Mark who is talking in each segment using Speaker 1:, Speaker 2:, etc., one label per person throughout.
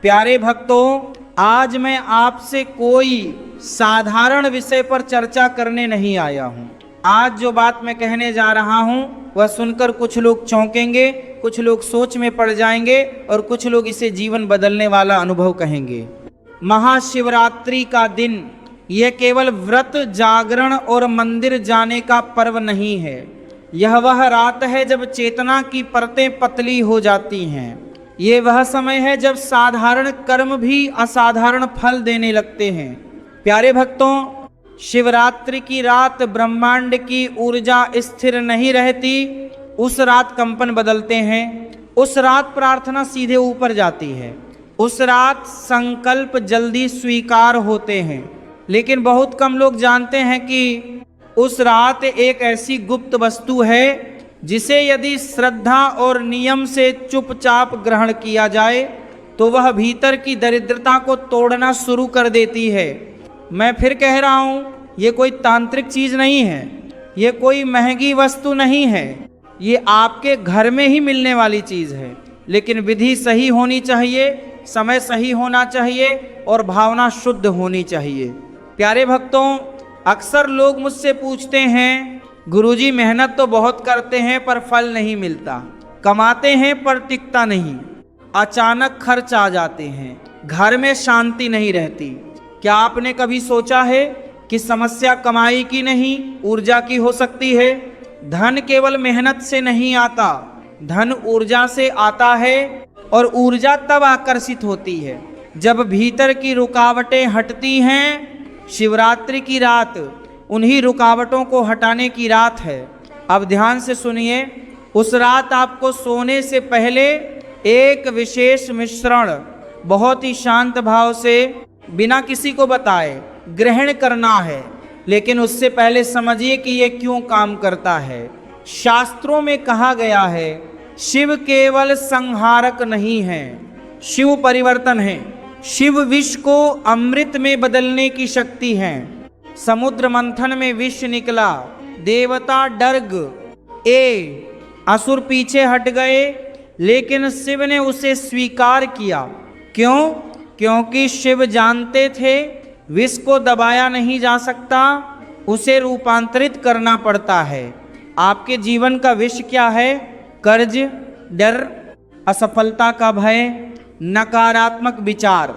Speaker 1: प्यारे भक्तों, आज मैं आपसे कोई साधारण विषय पर चर्चा करने नहीं आया हूँ। आज जो बात मैं कहने जा रहा हूँ वह सुनकर कुछ लोग चौंकेंगे, कुछ लोग सोच में पड़ जाएंगे और कुछ लोग इसे जीवन बदलने वाला अनुभव कहेंगे। महाशिवरात्रि का दिन यह केवल व्रत, जागरण और मंदिर जाने का पर्व नहीं है। यह वह रात है जब चेतना की परतें पतली हो जाती हैं। ये वह समय है जब साधारण कर्म भी असाधारण फल देने लगते हैं। प्यारे भक्तों, शिवरात्रि की रात ब्रह्मांड की ऊर्जा स्थिर नहीं रहती। उस रात कंपन बदलते हैं। उस रात प्रार्थना सीधे ऊपर जाती है। उस रात संकल्प जल्दी स्वीकार होते हैं। लेकिन बहुत कम लोग जानते हैं कि उस रात एक ऐसी गुप्त वस्तु है जिसे यदि श्रद्धा और नियम से चुपचाप ग्रहण किया जाए तो वह भीतर की दरिद्रता को तोड़ना शुरू कर देती है। मैं फिर कह रहा हूँ, ये कोई तांत्रिक चीज़ नहीं है, ये कोई महंगी वस्तु नहीं है, ये आपके घर में ही मिलने वाली चीज़ है। लेकिन विधि सही होनी चाहिए, समय सही होना चाहिए और भावना शुद्ध होनी चाहिए। प्यारे भक्तों, अक्सर लोग मुझसे पूछते हैं, गुरुजी मेहनत तो बहुत करते हैं पर फल नहीं मिलता, कमाते हैं पर टिकता नहीं, अचानक खर्च आ जाते हैं, घर में शांति नहीं रहती। क्या आपने कभी सोचा है कि समस्या कमाई की नहीं, ऊर्जा की हो सकती है? धन केवल मेहनत से नहीं आता, धन ऊर्जा से आता है और ऊर्जा तब आकर्षित होती है जब भीतर की रुकावटें हटती हैं। शिवरात्रि की रात उन्हीं रुकावटों को हटाने की रात है। अब ध्यान से सुनिए, उस रात आपको सोने से पहले एक विशेष मिश्रण बहुत ही शांत भाव से बिना किसी को बताए ग्रहण करना है। लेकिन उससे पहले समझिए कि ये क्यों काम करता है। शास्त्रों में कहा गया है, शिव केवल संहारक नहीं है, शिव परिवर्तन है। शिव विष को अमृत में बदलने की शक्ति है। समुद्र मंथन में विष निकला, देवता डर असुर पीछे हट गए, लेकिन शिव ने उसे स्वीकार किया। क्यों? क्योंकि शिव जानते थे विष को दबाया नहीं जा सकता, उसे रूपांतरित करना पड़ता है। आपके जीवन का विष क्या है? कर्ज, डर, असफलता का भय, नकारात्मक विचार,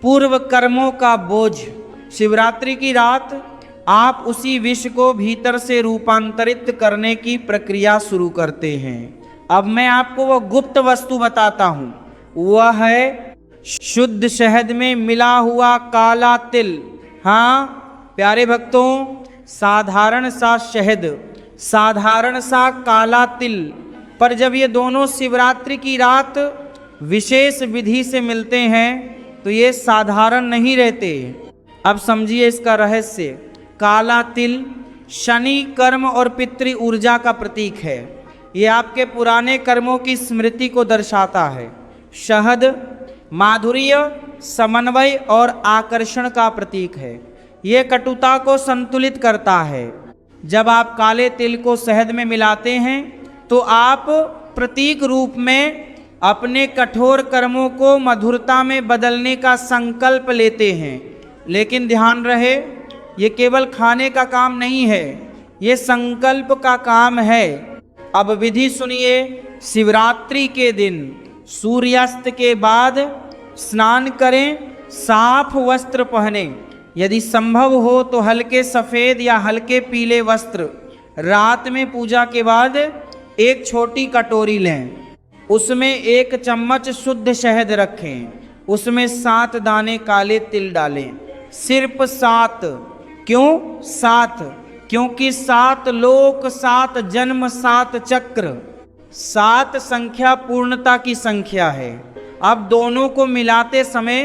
Speaker 1: पूर्व कर्मों का बोझ। शिवरात्रि की रात आप उसी विष को भीतर से रूपांतरित करने की प्रक्रिया शुरू करते हैं। अब मैं आपको वह गुप्त वस्तु बताता हूँ, वह है शुद्ध शहद में मिला हुआ काला तिल। हाँ प्यारे भक्तों, साधारण सा शहद, साधारण सा काला तिल, पर जब ये दोनों शिवरात्रि की रात विशेष विधि से मिलते हैं तो ये साधारण नहीं रहते। अब समझिए इसका रहस्य। काला तिल शनि, कर्म और पितृ ऊर्जा का प्रतीक है। ये आपके पुराने कर्मों की स्मृति को दर्शाता है। शहद माधुर्य, समन्वय और आकर्षण का प्रतीक है। ये कटुता को संतुलित करता है। जब आप काले तिल को शहद में मिलाते हैं तो आप प्रतीक रूप में अपने कठोर कर्मों को मधुरता में बदलने का संकल्प लेते हैं। लेकिन ध्यान रहे, ये केवल खाने का काम नहीं है, ये संकल्प का काम है। अब विधि सुनिए। शिवरात्रि के दिन सूर्यास्त के बाद स्नान करें, साफ वस्त्र पहने, यदि संभव हो तो हल्के सफ़ेद या हल्के पीले वस्त्र। रात में पूजा के बाद एक छोटी कटोरी लें, उसमें 1 चम्मच शुद्ध शहद रखें, उसमें 7 दाने काले तिल डालें। सिर्फ 7। क्यों 7? क्योंकि 7 लोक, 7 जन्म, 7 चक्र, 7 संख्या पूर्णता की संख्या है। अब दोनों को मिलाते समय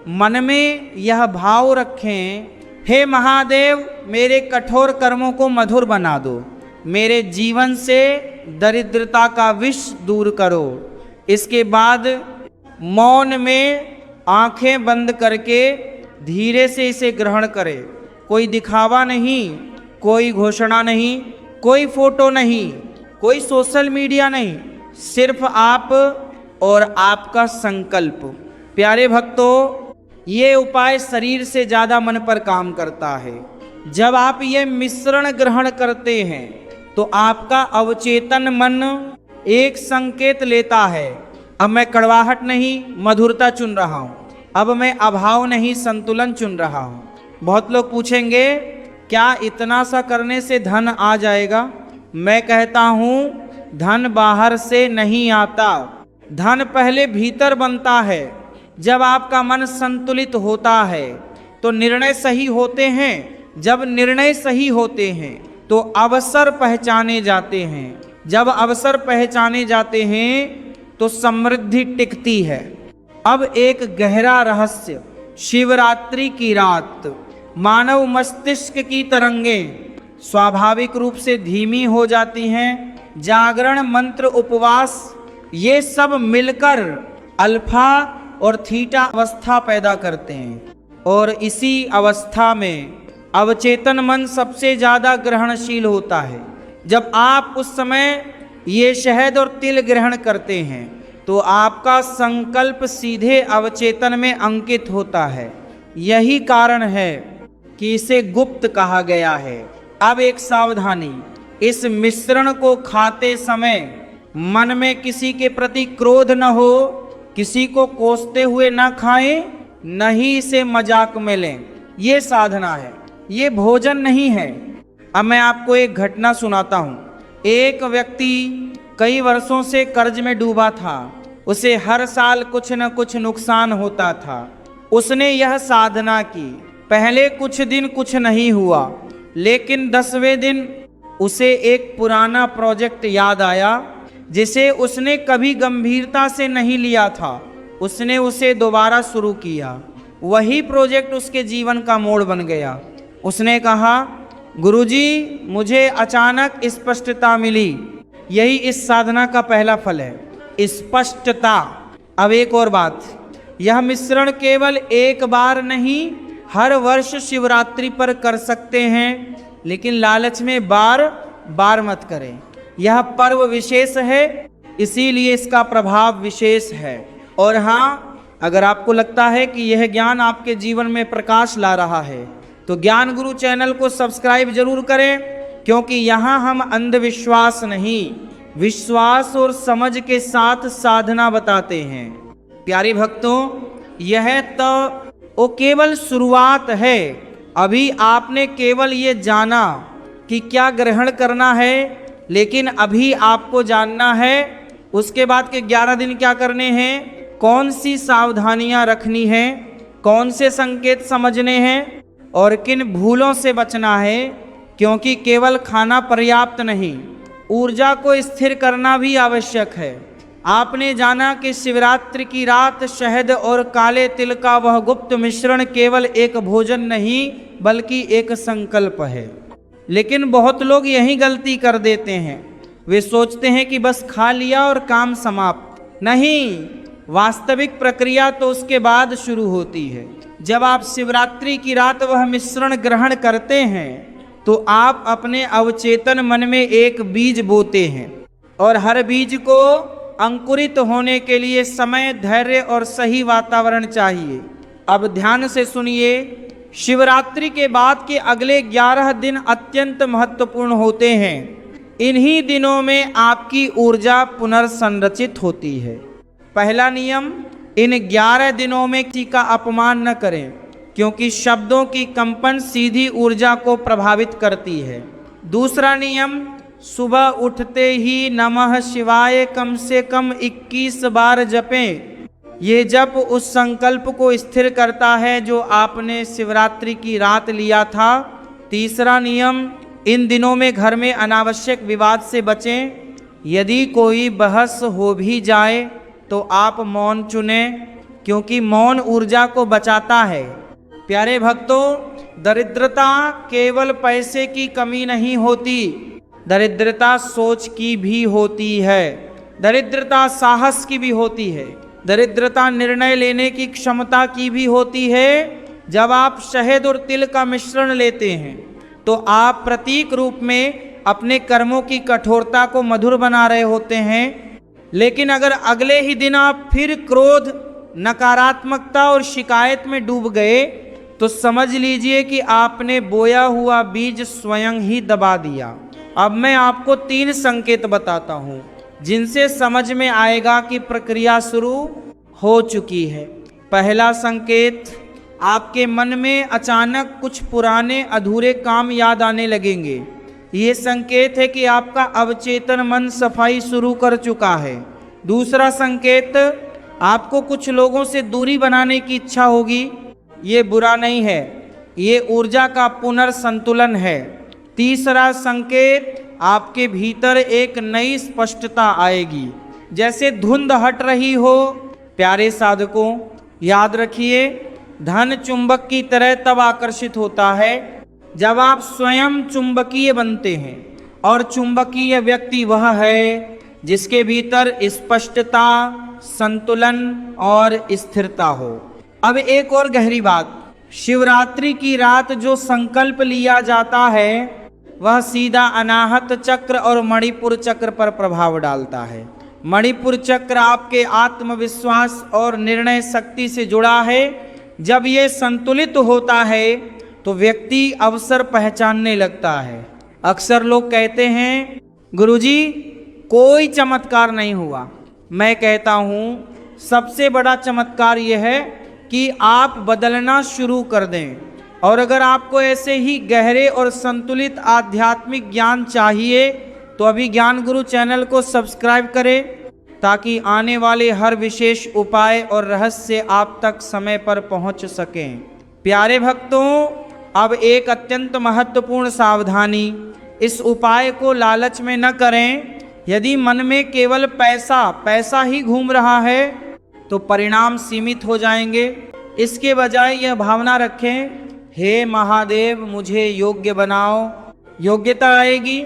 Speaker 1: मन में यह भाव रखें, हे महादेव, मेरे कठोर कर्मों को मधुर बना दो, मेरे जीवन से दरिद्रता का विष दूर करो। इसके बाद मौन में आंखें बंद करके धीरे से इसे ग्रहण करें। कोई दिखावा नहीं, कोई घोषणा नहीं, कोई फोटो नहीं, कोई सोशल मीडिया नहीं, सिर्फ आप और आपका संकल्प। प्यारे भक्तों, ये उपाय शरीर से ज़्यादा मन पर काम करता है। जब आप ये मिश्रण ग्रहण करते हैं तो आपका अवचेतन मन एक संकेत लेता है, अब मैं कड़वाहट नहीं मधुरता चुन रहा हूँ, अब मैं अभाव नहीं संतुलन चुन रहा हूँ। बहुत लोग पूछेंगे क्या इतना सा करने से धन आ जाएगा? मैं कहता हूँ धन बाहर से नहीं आता, धन पहले भीतर बनता है। जब आपका मन संतुलित होता है तो निर्णय सही होते हैं, जब निर्णय सही होते हैं तो अवसर पहचाने जाते हैं, जब अवसर पहचाने जाते हैं तो समृद्धि टिकती है। अब एक गहरा रहस्य, शिवरात्रि की रात मानव मस्तिष्क की तरंगें स्वाभाविक रूप से धीमी हो जाती हैं। जागरण, मंत्र, उपवास ये सब मिलकर अल्फा और थीटा अवस्था पैदा करते हैं और इसी अवस्था में अवचेतन मन सबसे ज़्यादा ग्रहणशील होता है। जब आप उस समय ये शहद और तिल ग्रहण करते हैं तो आपका संकल्प सीधे अवचेतन में अंकित होता है। यही कारण है कि इसे गुप्त कहा गया है। अब एक सावधानी, इस मिश्रण को खाते समय मन में किसी के प्रति क्रोध न हो, किसी को कोसते हुए न खाएं, न ही इसे मजाक में लें। ये साधना है, ये भोजन नहीं है। अब मैं आपको एक घटना सुनाता हूँ। एक व्यक्ति कई वर्षों से कर्ज में डूबा था, उसे हर साल कुछ न कुछ नुकसान होता था। उसने यह साधना की, पहले कुछ दिन कुछ नहीं हुआ, लेकिन 10वें दिन उसे एक पुराना प्रोजेक्ट याद आया जिसे उसने कभी गंभीरता से नहीं लिया था। उसने उसे दोबारा शुरू किया। वही प्रोजेक्ट उसके जीवन का मोड़ बन गया। उसने कहा, गुरुजी मुझे अचानक स्पष्टता मिली। यही इस साधना का पहला फल है, स्पष्टता। अब एक और बात, यह मिश्रण केवल एक बार नहीं हर वर्ष शिवरात्रि पर कर सकते हैं, लेकिन लालच में बार बार मत करें। यह पर्व विशेष है, इसीलिए इसका प्रभाव विशेष है। और हाँ, अगर आपको लगता है कि यह ज्ञान आपके जीवन में प्रकाश ला रहा है तो ज्ञान गुरु चैनल को सब्सक्राइब जरूर करें, क्योंकि यहाँ हम अंधविश्वास नहीं, विश्वास और समझ के साथ साधना बताते हैं। प्यारे भक्तों, यह तो वो केवल शुरुआत है। अभी आपने केवल ये जाना कि क्या ग्रहण करना है, लेकिन अभी आपको जानना है उसके बाद के 11 दिन क्या करने हैं, कौन सी सावधानियां रखनी हैं, कौन से संकेत समझने हैं और किन भूलों से बचना है। क्योंकि केवल खाना पर्याप्त नहीं, ऊर्जा को स्थिर करना भी आवश्यक है। आपने जाना कि शिवरात्रि की रात शहद और काले तिल का वह गुप्त मिश्रण केवल एक भोजन नहीं बल्कि एक संकल्प है। लेकिन बहुत लोग यही गलती कर देते हैं, वे सोचते हैं कि बस खा लिया और काम समाप्त। नहीं, वास्तविक प्रक्रिया तो उसके बाद शुरू होती है। जब आप शिवरात्रि की रात वह मिश्रण ग्रहण करते हैं तो आप अपने अवचेतन मन में एक बीज बोते हैं और हर बीज को अंकुरित होने के लिए समय, धैर्य और सही वातावरण चाहिए। अब ध्यान से सुनिए, शिवरात्रि के बाद के अगले 11 दिन अत्यंत महत्वपूर्ण होते हैं। इन्हीं दिनों में आपकी ऊर्जा पुनर्संरचित होती है। पहला नियम, इन 11 दिनों में किसी का अपमान न करें, क्योंकि शब्दों की कंपन सीधी ऊर्जा को प्रभावित करती है। दूसरा नियम, सुबह उठते ही नमः शिवाय कम से कम 21 बार जपें। ये जप उस संकल्प को स्थिर करता है जो आपने शिवरात्रि की रात लिया था। तीसरा नियम, इन दिनों में घर में अनावश्यक विवाद से बचें। यदि कोई बहस हो भी जाए तो आप मौन चुनें, क्योंकि मौन ऊर्जा को बचाता है। प्यारे भक्तों, दरिद्रता केवल पैसे की कमी नहीं होती, दरिद्रता सोच की भी होती है, दरिद्रता साहस की भी होती है, दरिद्रता निर्णय लेने की क्षमता की भी होती है। जब आप शहद और तिल का मिश्रण लेते हैं तो आप प्रतीक रूप में अपने कर्मों की कठोरता को मधुर बना रहे होते हैं। लेकिन अगर अगले ही दिन आप फिर क्रोध नकारात्मकता और शिकायत में डूब गए तो समझ लीजिए कि आपने बोया हुआ बीज स्वयं ही दबा दिया। अब मैं आपको 3 संकेत बताता हूं जिनसे समझ में आएगा कि प्रक्रिया शुरू हो चुकी है। पहला संकेत, आपके मन में अचानक कुछ पुराने अधूरे काम याद आने लगेंगे। ये संकेत है कि आपका अवचेतन मन सफाई शुरू कर चुका है। दूसरा संकेत, आपको कुछ लोगों से दूरी बनाने की इच्छा होगी। ये बुरा नहीं है, ये ऊर्जा का पुनर्संतुलन है। तीसरा संकेत, आपके भीतर एक नई स्पष्टता आएगी, जैसे धुंध हट रही हो। प्यारे साधकों, याद रखिए, धन चुंबक की तरह तब आकर्षित होता है जब आप स्वयं चुंबकीय बनते हैं, और चुंबकीय व्यक्ति वह है जिसके भीतर स्पष्टता, संतुलन और स्थिरता हो। अब एक और गहरी बात, शिवरात्रि की रात जो संकल्प लिया जाता है वह सीधा अनाहत चक्र और मणिपुर चक्र पर प्रभाव डालता है। मणिपुर चक्र आपके आत्मविश्वास और निर्णय शक्ति से जुड़ा है। जब ये संतुलित होता है तो व्यक्ति अवसर पहचानने लगता है। अक्सर लोग कहते हैं, गुरुजी कोई चमत्कार नहीं हुआ। मैं कहता हूँ सबसे बड़ा चमत्कार यह है कि आप बदलना शुरू कर दें। और अगर आपको ऐसे ही गहरे और संतुलित आध्यात्मिक ज्ञान चाहिए तो अभी ज्ञान गुरु चैनल को सब्सक्राइब करें, ताकि आने वाले हर विशेष उपाय और रहस्य आप तक समय पर पहुंच सकें। प्यारे भक्तों, अब एक अत्यंत महत्वपूर्ण सावधानी, इस उपाय को लालच में न करें। यदि मन में केवल पैसा ही घूम रहा है तो परिणाम सीमित हो जाएंगे। इसके बजाय यह भावना रखें, हे महादेव मुझे योग्य बनाओ। योग्यता आएगी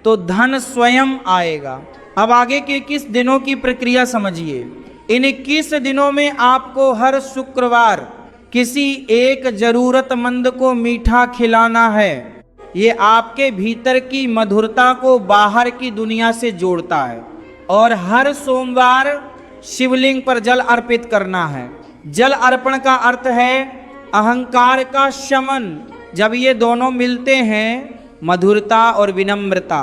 Speaker 1: तो धन स्वयं आएगा। अब आगे के 21 दिनों की प्रक्रिया समझिए। इन 21 दिनों में आपको हर शुक्रवार किसी एक जरूरतमंद को मीठा खिलाना है। ये आपके भीतर की मधुरता को बाहर की दुनिया से जोड़ता है। और हर सोमवार शिवलिंग पर जल अर्पित करना है। जल अर्पण का अर्थ है अहंकार का शमन। जब ये दोनों मिलते हैं, मधुरता और विनम्रता,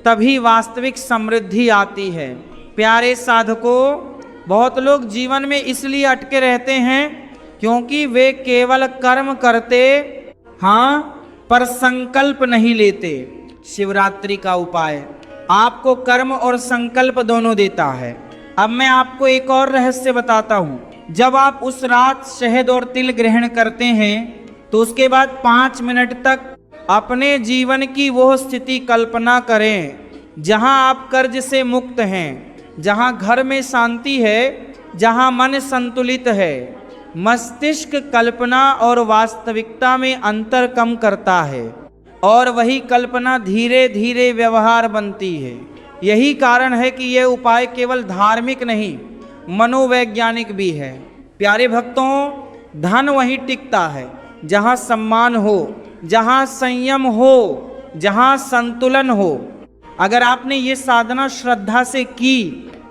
Speaker 1: तभी वास्तविक समृद्धि आती है। प्यारे साधकों, बहुत लोग जीवन में इसलिए अटके रहते हैं क्योंकि वे केवल कर्म करते हाँ पर संकल्प नहीं लेते। शिवरात्रि का उपाय आपको कर्म और संकल्प दोनों देता है। अब मैं आपको एक और रहस्य बताता हूँ। जब आप उस रात शहद और तिल ग्रहण करते हैं तो उसके बाद 5 मिनट तक अपने जीवन की वो स्थिति कल्पना करें जहां आप कर्ज से मुक्त हैं, जहां घर में शांति है, जहां मन संतुलित है। मस्तिष्क कल्पना और वास्तविकता में अंतर कम करता है और वही कल्पना धीरे धीरे व्यवहार बनती है। यही कारण है कि यह उपाय केवल धार्मिक नहीं, मनोवैज्ञानिक भी है। प्यारे भक्तों, धन वहीं टिकता है जहां सम्मान हो, जहां संयम हो, जहां संतुलन हो। अगर आपने ये साधना श्रद्धा से की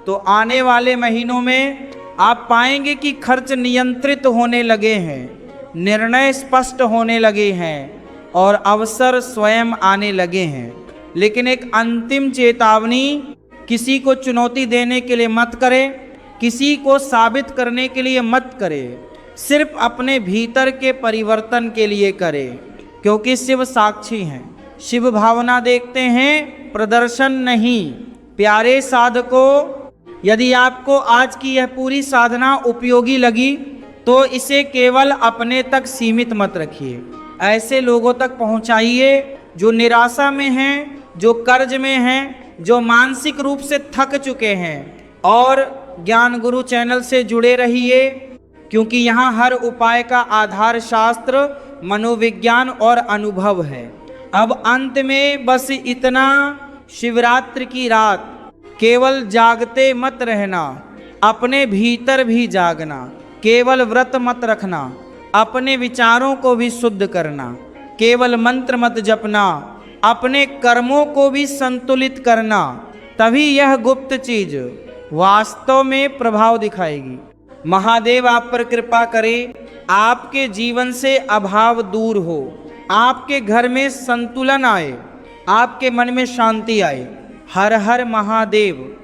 Speaker 1: तो आने वाले महीनों में आप पाएंगे कि खर्च नियंत्रित होने लगे हैं, निर्णय स्पष्ट होने लगे हैं और अवसर स्वयं आने लगे हैं। लेकिन एक अंतिम चेतावनी, किसी को चुनौती देने के लिए मत करें, किसी को साबित करने के लिए मत करें, सिर्फ अपने भीतर के परिवर्तन के लिए करें, क्योंकि शिव साक्षी हैं। शिव भावना देखते हैं, प्रदर्शन नहीं। प्यारे साधकों, यदि आपको आज की यह पूरी साधना उपयोगी लगी तो इसे केवल अपने तक सीमित मत रखिए, ऐसे लोगों तक पहुंचाइए जो निराशा में हैं, जो कर्ज में हैं, जो मानसिक रूप से थक चुके हैं। और ज्ञान गुरु चैनल से जुड़े रहिए, क्योंकि यहाँ हर उपाय का आधार शास्त्र, मनोविज्ञान और अनुभव है। अब अंत में बस इतना, शिवरात्रि की रात केवल जागते मत रहना, अपने भीतर भी जागना। केवल व्रत मत रखना, अपने विचारों को भी शुद्ध करना। केवल मंत्र मत जपना, अपने कर्मों को भी संतुलित करना। तभी यह गुप्त चीज वास्तव में प्रभाव दिखाएगी। महादेव आप पर कृपा करें, आपके जीवन से अभाव दूर हो, आपके घर में संतुलन आए, आपके मन में शांति आए। हर हर महादेव।